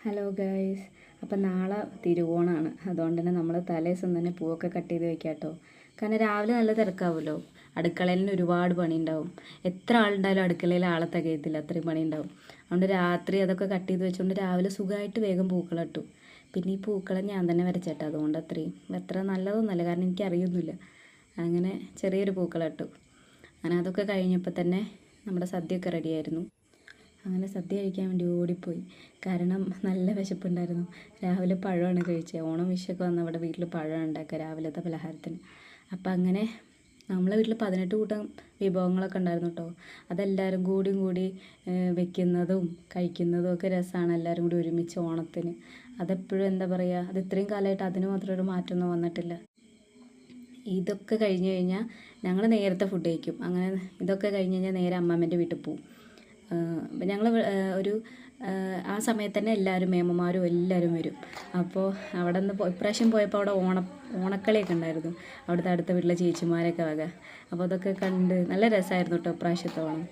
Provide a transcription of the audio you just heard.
Hello guys. അപ്പം നാളെ തിരുവോണമാണ്. അതുകൊണ്ട് തന്നെ നമ്മൾ തലേദിവസം തന്നെ പൂവൊക്കെ കട്ട് ചെയ്ത് വെക്കാം കേട്ടോ. കാരണം രാവിലെ നല്ല തിരക്കാവുമല്ലോ. അടുക്കളയിൽ നിന്ന് ഒരുപാട് പണി ഉണ്ടാവും. എത്ര ആളുണ്ടായാലും അടുക്കളയിൽ ആളെ തികയത്തില്ല, അത്രയും പണി ഉണ്ടാവും. അതുകൊണ്ട് രാത്രി അതൊക്കെ കട്ട് ചെയ്ത് വെച്ചുകൊണ്ട് രാവിലെ സുഖമായിട്ട് വേഗം പൂക്കളം ഇട്ടു. പിന്നെ ഈ പൂക്കളം ഞാൻ തന്നെ വരച്ചേട്ടാ. അതുകൊണ്ട് അത്ര നല്ലതൊന്നുമല്ല, കാരണം എനിക്കറിയൊന്നുമില്ല. അങ്ങനെ ചെറിയൊരു പൂക്കളം ഇട്ടു. അങ്ങനെ അതൊക്കെ കഴിഞ്ഞപ്പോൾ തന്നെ നമ്മുടെ സദ്യയൊക്കെ റെഡിയായിരുന്നു. അങ്ങനെ സദ്യ കഴിക്കാൻ വേണ്ടി ഓടിപ്പോയി. കാരണം നല്ല വിശപ്പുണ്ടായിരുന്നു. രാവിലെ പഴമാണ് കഴിച്ചത്. ഓണം വിഷുവൊക്കെ വന്ന അവിടെ വീട്ടിൽ പഴമാണ് ഉണ്ടാക്കുക രാവിലത്തെ പലഹാരത്തിന്. അപ്പം അങ്ങനെ നമ്മളെ വീട്ടിൽ 18 കൂട്ടം വിഭവങ്ങളൊക്കെ ഉണ്ടായിരുന്നു കേട്ടോ. അതെല്ലാവരും കൂടി വെക്കുന്നതും കഴിക്കുന്നതും ഒക്കെ രസമാണ്, എല്ലാവരും കൂടി ഒരുമിച്ച് ഓണത്തിന്. അതെപ്പോഴും എന്താ പറയുക, അത് ഇത്രയും കാലമായിട്ട് അതിന് മാത്രം ഒരു മാറ്റമൊന്നും വന്നിട്ടില്ല. ഇതൊക്കെ കഴിഞ്ഞ് കഴിഞ്ഞാൽ ഞങ്ങൾ നേരത്തെ ഫുഡ് കഴിക്കും. അങ്ങനെ ഇതൊക്കെ കഴിഞ്ഞ് കഴിഞ്ഞാൽ നേരെ അമ്മമ്മേൻ്റെ വീട്ടിൽ പോവും. ഞങ്ങൾ ഒരു ആ സമയത്ത് തന്നെ എല്ലാവരും മേമ്മമാരും എല്ലാവരും വരും. അപ്പോൾ അവിടെ നിന്ന് ഇപ്രാവശ്യം പോയപ്പോൾ അവിടെ ഓണക്കളിയൊക്കെ ഉണ്ടായിരുന്നു, അവിടുത്തെ അടുത്ത വീട്ടിലെ ചേച്ചിമാരൊക്കെ വക. അപ്പോൾ അതൊക്കെ കണ്ട് നല്ല രസമായിരുന്നു കേട്ടോ ഇപ്രാവശ്യത്തെ ഓണം.